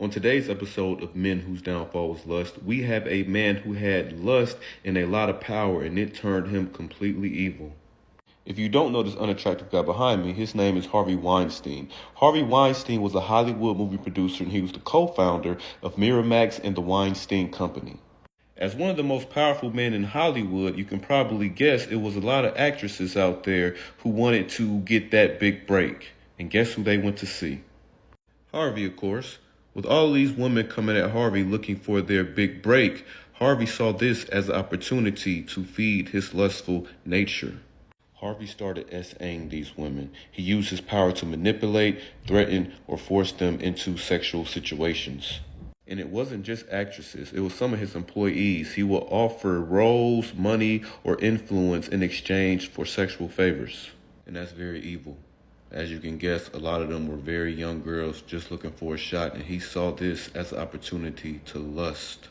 On today's episode of Men Whose Downfall Was Lust, we have a man who had lust and a lot of power, and it turned him completely evil. If you don't know this unattractive guy behind me, his name is Harvey Weinstein. Harvey Weinstein was a Hollywood movie producer, and he was the co-founder of Miramax and the Weinstein Company. As one of the most powerful men in Hollywood, you can probably guess it was a lot of actresses out there who wanted to get that big break. And guess who they went to see? Harvey, of course. With all these women coming at Harvey looking for their big break, Harvey saw this as an opportunity to feed his lustful nature. Harvey started SAing these women. He used his power to manipulate, threaten, or force them into sexual situations. And it wasn't just actresses, it was some of his employees. He would offer roles, money, or influence in exchange for sexual favors. And that's very evil. As you can guess, a lot of them were very young girls just looking for a shot, and he saw this as an opportunity to lust.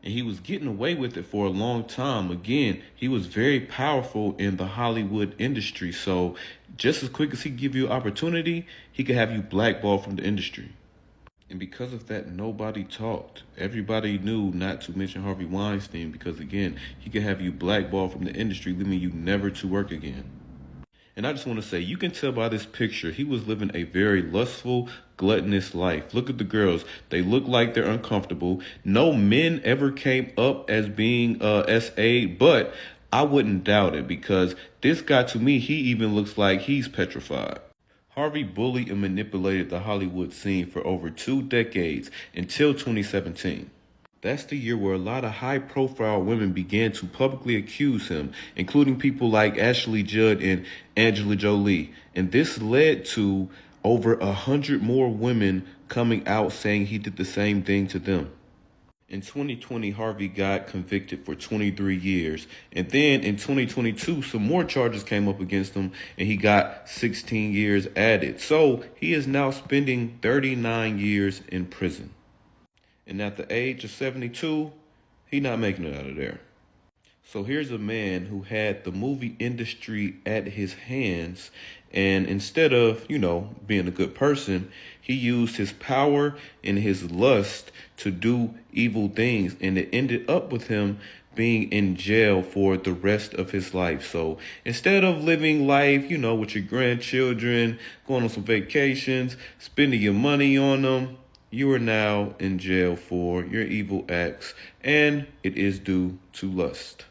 And he was getting away with it for a long time. Again, he was very powerful in the Hollywood industry, so just as quick as he give you opportunity, he could have you blackballed from the industry. And because of that, nobody talked. Everybody knew not to mention Harvey Weinstein because, again, he could have you blackballed from the industry, leaving you never to work again. And I just want to say, you can tell by this picture, he was living a very lustful, gluttonous life. Look at the girls. They look like they're uncomfortable. No men ever came up as being SA, but I wouldn't doubt it because this guy, to me, he even looks like he's petrified. Harvey bullied and manipulated the Hollywood scene for over 2 decades until 2017. That's the year where a lot of high-profile women began to publicly accuse him, including people like Ashley Judd and Angela Jolie. And this led to over 100 more women coming out saying he did the same thing to them. In 2020, Harvey got convicted for 23 years. And then in 2022, some more charges came up against him, and he got 16 years added. So he is now spending 39 years in prison. And at the age of 72, he's not making it out of there. So here's a man who had the movie industry at his hands, and instead of, being a good person, he used his power and his lust to do evil things, and it ended up with him being in jail for the rest of his life. So instead of living life, with your grandchildren, going on some vacations, spending your money on them, you are now in jail for your evil acts, and it is due to lust.